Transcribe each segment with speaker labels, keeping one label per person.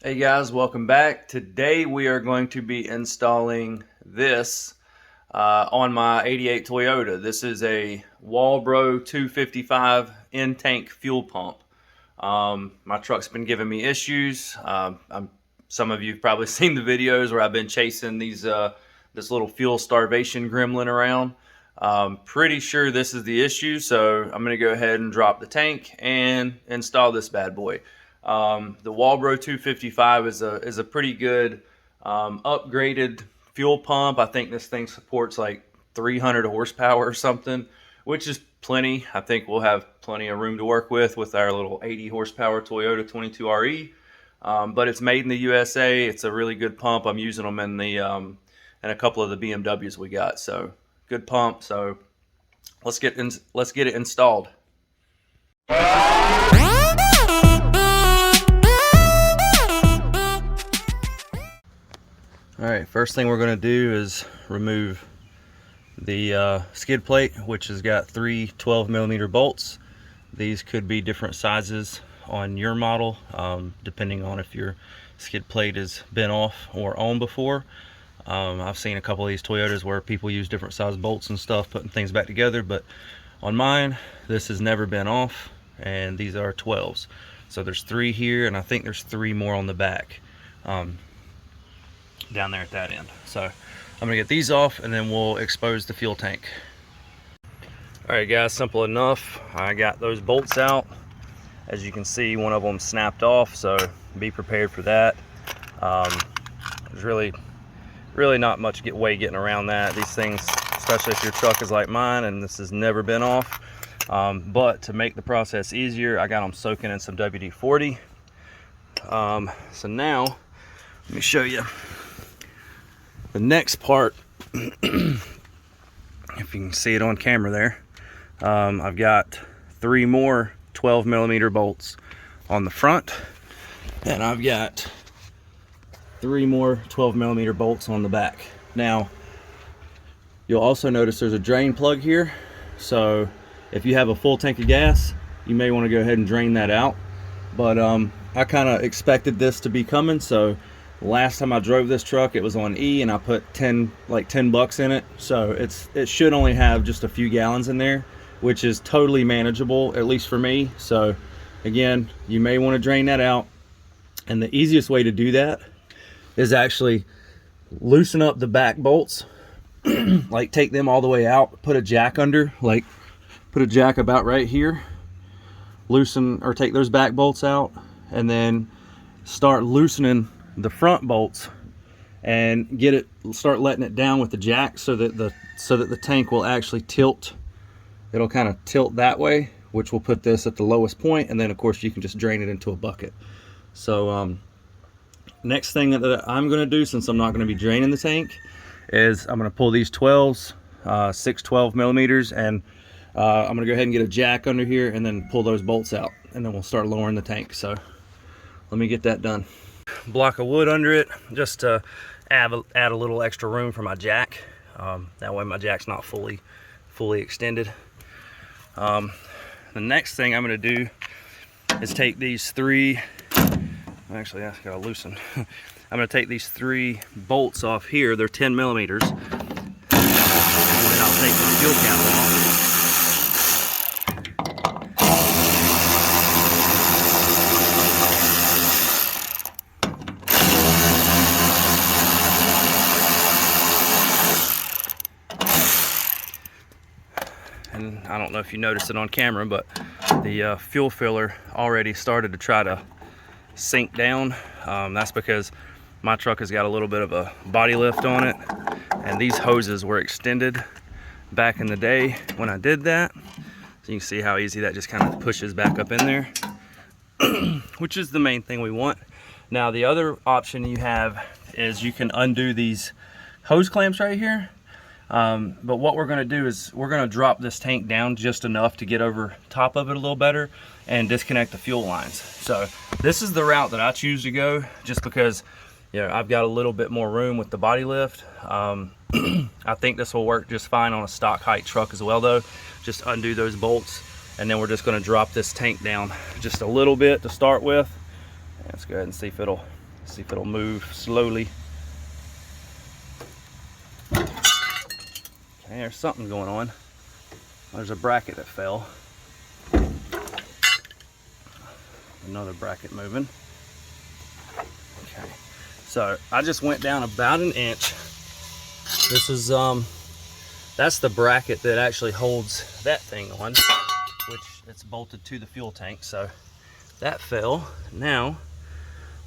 Speaker 1: Hey guys, welcome back. Today we are going to be installing this on my 88 Toyota. This is a Walbro 255 in-tank fuel pump. My truck's been giving me issues. Some of you have probably seen the videos where I've been chasing this little fuel starvation gremlin around. Pretty sure this is the issue, so I'm going to go ahead and drop the tank and install this bad boy. The Walbro 255 is a pretty good upgraded fuel pump. I think this thing supports like 300 horsepower or something, which is plenty. I think we'll have plenty of room to work with our little 80 horsepower Toyota 22RE. But it's made in the USA. It's a really good pump. I'm using them in a couple of the BMWs we got. So good pump. So let's get it installed. Alright, first thing we're going to do is remove the skid plate, which has got three 12mm bolts. These could be different sizes on your model, depending on if your skid plate has been off or on before. I've seen a couple of these Toyotas where people use different size bolts and stuff, putting things back together, but on mine, this has never been off, and these are 12s. So there's three here, and I think there's three more on the back. Down there at that end. So I'm gonna get these off and then we'll expose the fuel tank. All right guys, simple enough. I got those bolts out. As you can see, one of them snapped off, so be prepared for that. There's really not much way getting around that. These things, especially if your truck is like mine and this has never been off. But to make the process easier, I got them soaking in some WD-40. So now let me show you the next part. If you can see it on camera there, I've got three more 12mm bolts on the front, and I've got three more 12mm bolts on the back. Now you'll also notice there's a drain plug here, so if you have a full tank of gas, you may want to go ahead and drain that out. But I kind of expected this to be coming, so last time I drove this truck, it was on E, and I put like 10 bucks in it. So it should only have just a few gallons in there, which is totally manageable, at least for me. So again, you may want to drain that out. And the easiest way to do that is actually loosen up the back bolts, like take them all the way out, put a jack under, like put a jack about right here, loosen or take those back bolts out, and then start loosening the front bolts and start letting it down with the jack so that the tank will actually tilt. It'll kind of tilt that way, which will put this at the lowest point, and then of course you can just drain it into a bucket. So next thing that I'm going to do, since I'm not going to be draining the tank, is I'm going to pull these 12s, 6 12mm, and I'm going to go ahead and get a jack under here and then pull those bolts out, and then we'll start lowering the tank. So let me get that done. Block of wood under it just to add a little extra room for my jack. That way my jack's not fully extended. The next thing I'm going to do is take these three, actually I gotta loosen. I'm going to take these three bolts off here. They're 10mm, and then I'll take my fuel cap off. And I don't know if you noticed it on camera, but the fuel filler already started to try to sink down. That's because my truck has got a little bit of a body lift on it, and these hoses were extended back in the day when I did that. So you can see how easy that just kind of pushes back up in there, which is the main thing we want. Now the other option you have is you can undo these hose clamps right here. But what we're going to do is we're going to drop this tank down just enough to get over top of it a little better and disconnect the fuel lines. So this is the route that I choose to go, just because, you know, I've got a little bit more room with the body lift. I think this will work just fine on a stock height truck as well though. Just undo those bolts, and then we're just going to drop this tank down just a little bit to start with. Let's go ahead and see if it'll See if it'll move slowly. Okay, there's something going on. There's a bracket that fell. Another bracket moving. Okay, so I just went down about an inch. This is that's the bracket that actually holds that thing on, which it's bolted to the fuel tank. So that fell. Now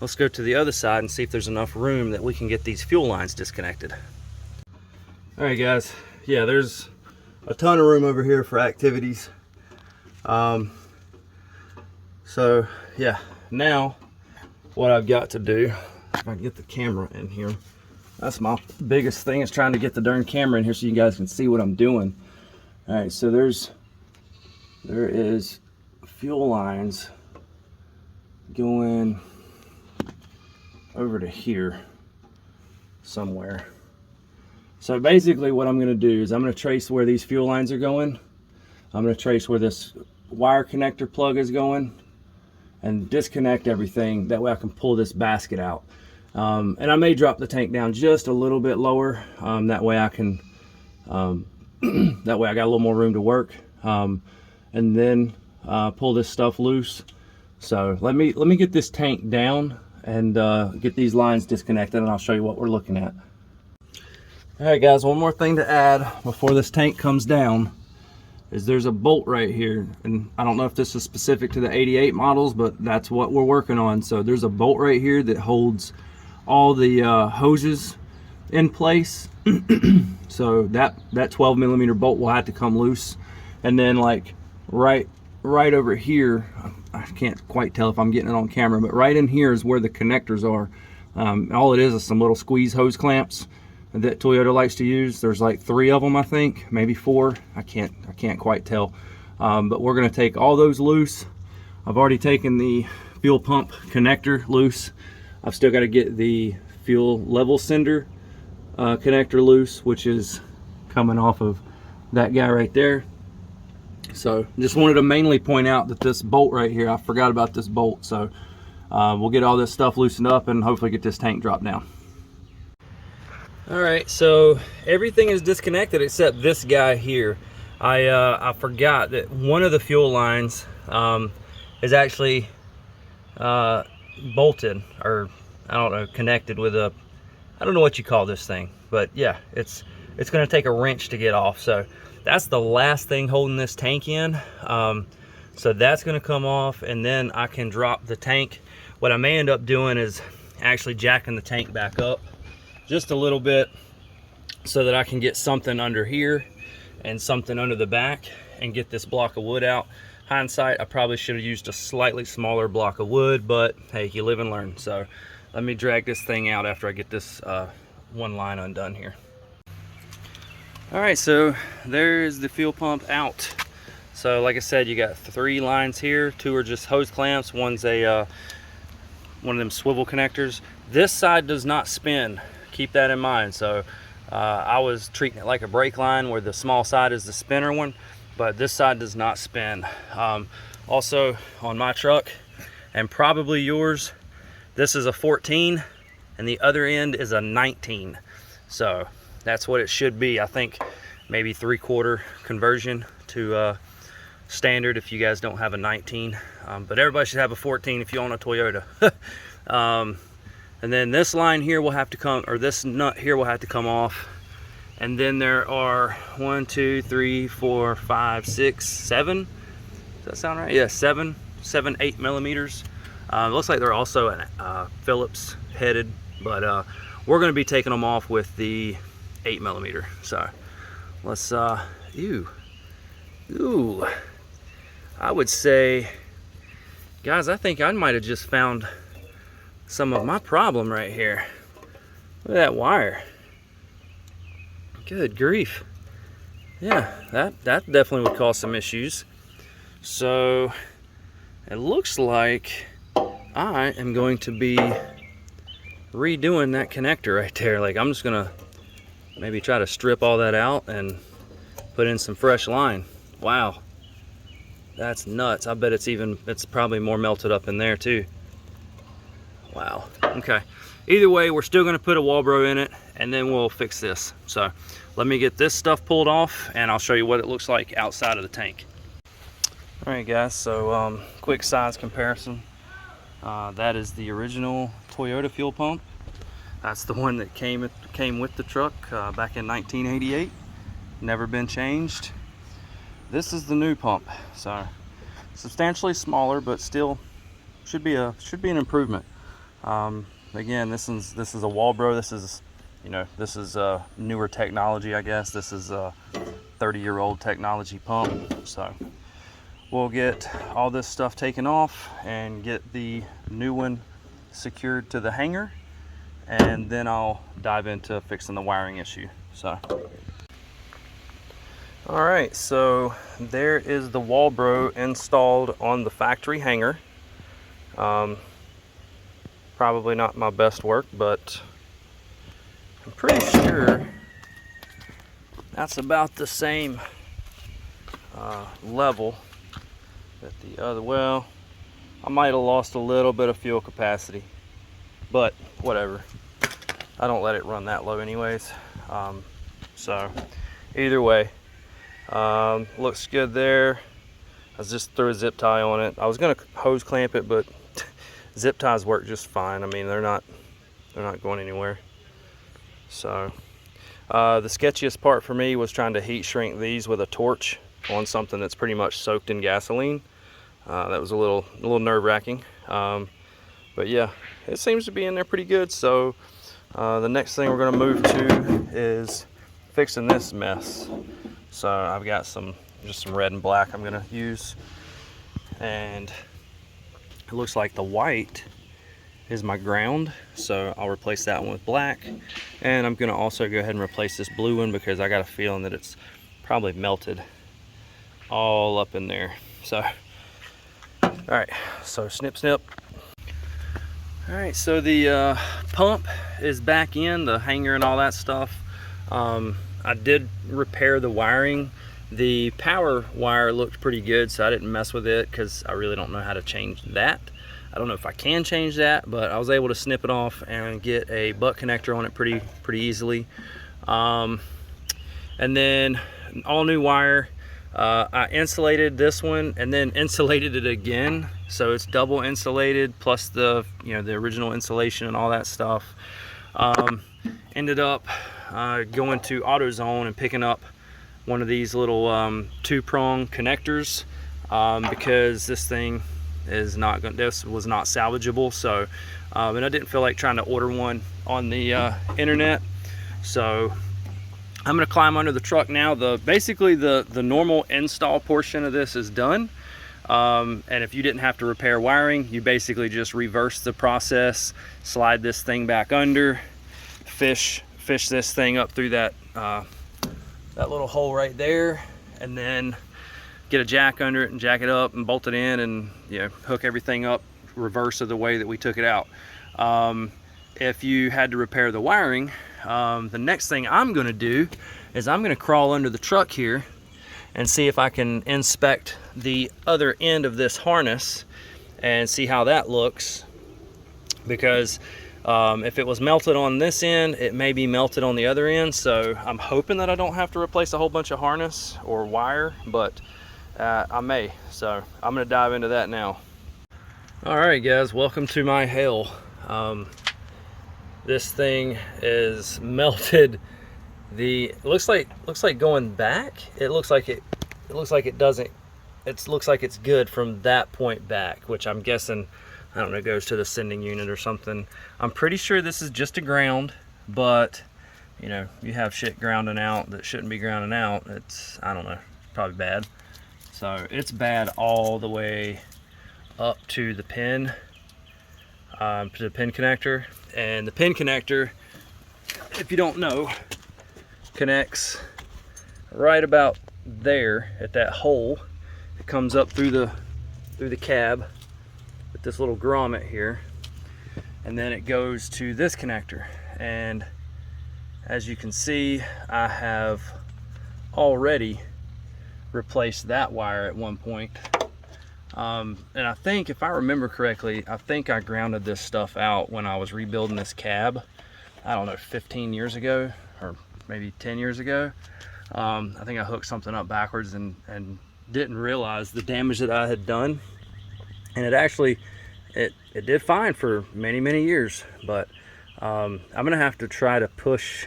Speaker 1: let's go to the other side and see if there's enough room that we can get these fuel lines disconnected. All right, guys. Yeah, there's a ton of room over here for activities. So yeah, now what I've got to do, if I can get the camera in here, that's my biggest thing, is trying to get the darn camera in here so you guys can see what I'm doing. All right, so there is fuel lines going over to here somewhere. So basically what I'm going to do is I'm going to trace where these fuel lines are going. I'm going to trace where this wire connector plug is going and disconnect everything. That way I can pull this basket out. And I may drop the tank down just a little bit lower. That way I can, that way I got a little more room to work. And then pull this stuff loose. So let me get this tank down and get these lines disconnected, and I'll show you what we're looking at. All right, guys, one more thing to add before this tank comes down is there's a bolt right here, and I don't know if this is specific to the 88 models, but that's what we're working on. So there's a bolt right here that holds all the hoses in place. So that 12 millimeter bolt will have to come loose, and then like right over here, I can't quite tell if I'm getting it on camera, but right in here is where the connectors are. All it is some little squeeze hose clamps that Toyota likes to use. There's like 3 of them, I think, maybe 4. I can't quite tell. But we're gonna take all those loose. I've already taken the fuel pump connector loose. I've still got to get the fuel level sender connector loose, which is coming off of that guy right there. So just wanted to mainly point out that this bolt right here, I forgot about this bolt. So we'll get all this stuff loosened up and hopefully get this tank dropped down. All right, so everything is disconnected except this guy here. I forgot that one of the fuel lines is actually bolted, or I don't know, connected with a, I don't know what you call this thing, but yeah, it's going to take a wrench to get off. So that's the last thing holding this tank in. So that's going to come off, and then I can drop the tank. What I may end up doing is actually jacking the tank back up just a little bit so that I can get something under here and something under the back and get this block of wood out. Hindsight, I probably should have used a slightly smaller block of wood, but hey, you live and learn. So let me drag this thing out after I get this one line undone here. All right, so there's the fuel pump out. So like I said, you got 3 lines here. 2 are just hose clamps. One's a one of them swivel connectors. This side does not spin. Keep that in mind. So I was treating it like a brake line, where the small side is the spinner one, but this side does not spin. Also on my truck, and probably yours, this is a 14 and the other end is a 19. So that's what it should be. I think maybe 3/4 conversion to standard if you guys don't have a 19. But everybody should have a 14 if you own a Toyota. And then this line here will have to come, or this nut here will have to come off. And then there are 1, 2, 3, 4, 5, 6, 7. Does that sound right? Yeah, 7, 8 millimeters. Looks like they're also Phillips headed, but we're going to be taking them off with the 8 millimeter. So let's, ooh, I would say, guys, I think I might have just found some of my problem right here. Look at that wire. Good grief. Yeah, that definitely would cause some issues. So it looks like I am going to be redoing that connector right there. Like, I'm just gonna maybe try to strip all that out and put in some fresh line. Wow, that's nuts. I bet it's probably more melted up in there too. Wow. Okay, either way, we're still going to put a Walbro in it, and then we'll fix this. So let me get this stuff pulled off, and I'll show you what it looks like outside of the tank. All right, guys, so quick size comparison. That is the original Toyota fuel pump. That's the one that came with the truck back in 1988. Never been changed. This is the new pump, so substantially smaller, but still should be an improvement. Again, this is a Walbro. This is, you know, this is newer technology, I guess. This is a 30-year-old technology pump. So we'll get all this stuff taken off and get the new one secured to the hanger, and then I'll dive into fixing the wiring issue. So all right, so there is the Walbro installed on the factory hanger. Probably not my best work, but I'm pretty sure that's about the same level that the other. Well, I might have lost a little bit of fuel capacity, but whatever. I don't let it run that low anyways. So either way, looks good there. I just threw a zip tie on it. I was gonna hose clamp it, but zip ties work just fine. I mean, they're not going anywhere. So the sketchiest part for me was trying to heat shrink these with a torch on something that's pretty much soaked in gasoline. That was a little nerve-wracking, but yeah, it seems to be in there pretty good. So the next thing we're going to move to is fixing this mess. So I've got just some red and black I'm going to use, and it looks like the white is my ground, so I'll replace that one with black. And I'm going to also go ahead and replace this blue one because I got a feeling that it's probably melted all up in there. So all right, so snip snip. All right, so the pump is back in the hanger and all that stuff. I did repair the wiring. The power wire looked pretty good, so I didn't mess with it because I really don't know how to change that. I don't know if I can change that, but I was able to snip it off and get a butt connector on it pretty easily. And then all new wire. I insulated this one and then insulated it again, so it's double insulated plus the the original insulation and all that stuff. Ended up going to AutoZone and picking up one of these little 2-prong connectors because this thing is this was not salvageable. So and I didn't feel like trying to order one on the internet, so I'm going to climb under the truck now. Basically the normal install portion of this is done, and if you didn't have to repair wiring, you basically just reverse the process, slide this thing back under, fish this thing up through that little hole right there, and then get a jack under it and jack it up and bolt it in, and hook everything up reverse of the way that we took it out. If you had to repair the wiring, the next thing I'm going to do is I'm going to crawl under the truck here and see if I can inspect the other end of this harness and see how that looks, because if it was melted on this end, it may be melted on the other end. So I'm hoping that I don't have to replace a whole bunch of harness or wire, but I may. So I'm going to dive into that now. All right, guys, welcome to my hell. This thing is melted. It looks like going back. It looks like it doesn't. It looks like it's good from that point back, which I'm guessing, I don't know, goes to the sending unit or something. I'm pretty sure this is just a ground, but you have shit grounding out that shouldn't be grounding out. I don't know, probably bad. So it's bad all the way up to the pin, to the pin connector. And the pin connector, if you don't know, connects right about there at that hole. It comes up through the cab with this little grommet here, and then it goes to this connector. And as you can see, I have already replaced that wire at one point. And I think, if I remember correctly, I think I grounded this stuff out when I was rebuilding this cab, I don't know, 15 years ago, or maybe 10 years ago. I think I hooked something up backwards and didn't realize the damage that I had done. And it actually, it did fine for many years, but I'm gonna have to try to push,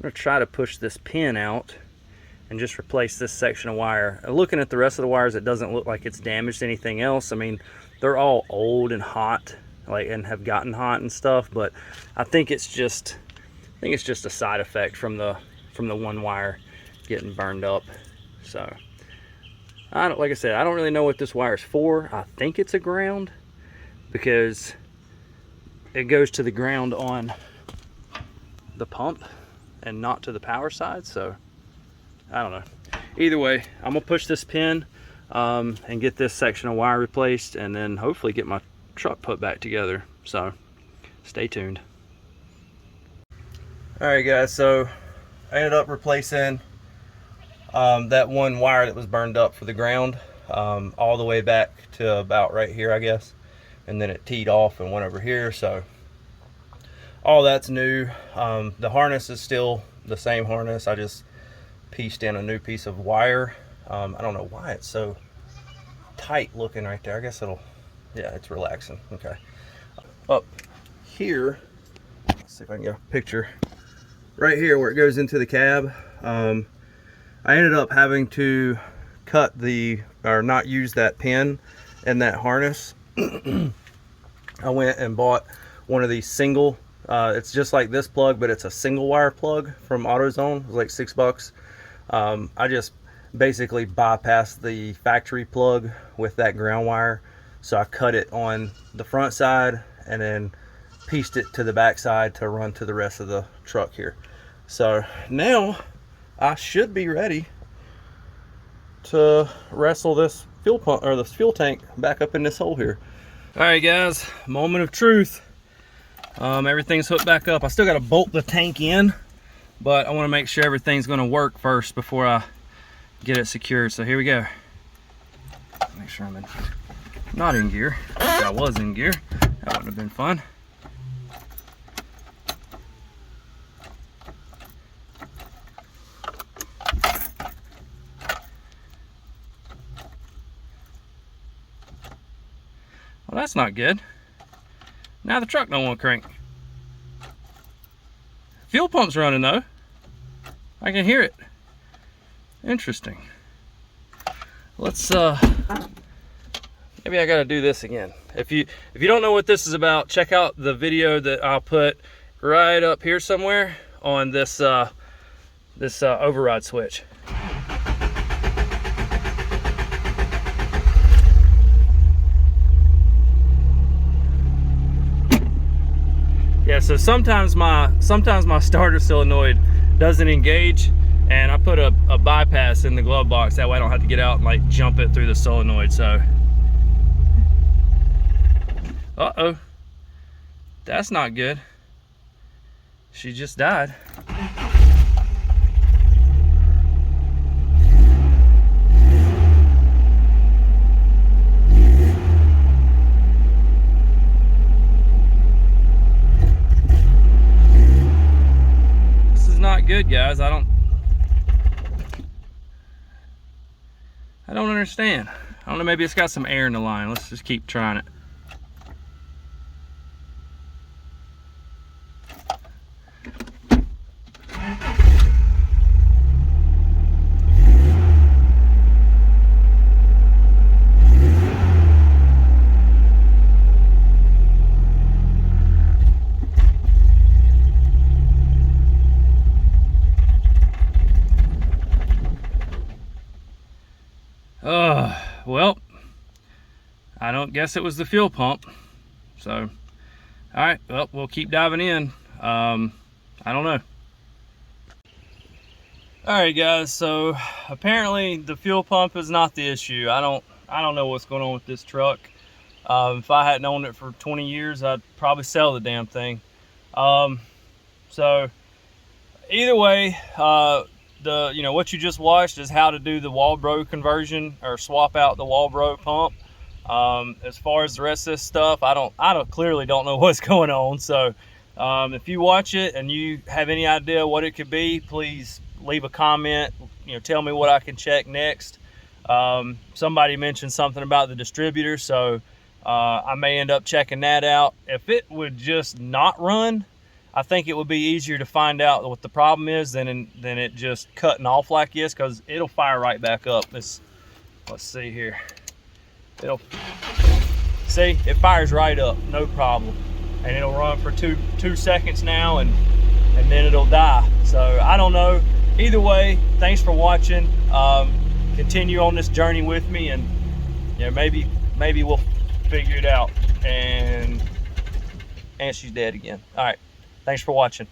Speaker 1: this pin out and just replace this section of wire. Looking at the rest of the wires, it doesn't look like it's damaged anything else. I mean, they're all old and hot, and have gotten hot and stuff, but I think it's just a side effect from the one wire getting burned up. So like I said, I don't really know what this wire is for. I think it's a ground, because it goes to the ground on the pump and not to the power side, so I don't know. Either way, I'm gonna push this pin and get this section of wire replaced, and then hopefully get my truck put back together. So stay tuned. All right guys, so I ended up replacing that one wire that was burned up for the ground, all the way back to about right here, I guess, and then it teed off and went over here. So all that's new. The harness is still the same harness. I just pieced in a new piece of wire. I don't know why it's so tight looking right there. I guess yeah, it's relaxing. Okay. Up here, let's see if I can get a picture. Right here where it goes into the cab, I ended up having to cut not use that pin and that harness. I went and bought one of these single, it's just like this plug, but it's a single wire plug from AutoZone. It was like $6. I just basically bypassed the factory plug with that ground wire. So I cut it on the front side and then pieced it to the back side to run to the rest of the truck here. So now I should be ready to wrestle this fuel pump, or this fuel tank, back up in this hole here. All right guys, moment of truth. Everything's hooked back up. I still got to bolt the tank in, but I want to make sure everything's going to work first before I get it secured. So here we go. Make sure I'm not in gear. If I was in gear, that wouldn't have been fun. Well, that's not good. Now the truck don't want to crank. Fuel pump's running though. I can hear it. Interesting. Let's maybe I gotta do this again. If you don't know what this is about, check out the video that I'll put right up here somewhere on this override switch. Yeah, so sometimes my starter solenoid doesn't engage, and I put a bypass in the glove box. That way I don't have to get out and like jump it through the solenoid. So, uh-oh, that's not good. She just died. Not good, guys. I don't understand. I don't know, maybe it's got some air in the line. Let's just keep trying it. Well, I don't guess it was the fuel pump. So, all right, well, we'll keep diving in. I don't know. All right, guys, so apparently the fuel pump is not the issue. I don't know what's going on with this truck. If I hadn't owned it for 20 years, I'd probably sell the damn thing. So either way, what you just watched is how to do the Walbro conversion, or swap out the Walbro pump. As far as the rest of this stuff, I clearly don't know what's going on. So if you watch it and you have any idea what it could be, please leave a comment. Tell me what I can check next. Somebody mentioned something about the distributor, so I may end up checking that out. If it would just not run, I think it would be easier to find out what the problem is than it just cutting off like this, because it'll fire right back up. Let's see here. See, it fires right up, no problem, and it'll run for two seconds now, and then it'll die. So I don't know. Either way, thanks for watching. Continue on this journey with me, and maybe we'll figure it out. And she's dead again. All right, thanks for watching.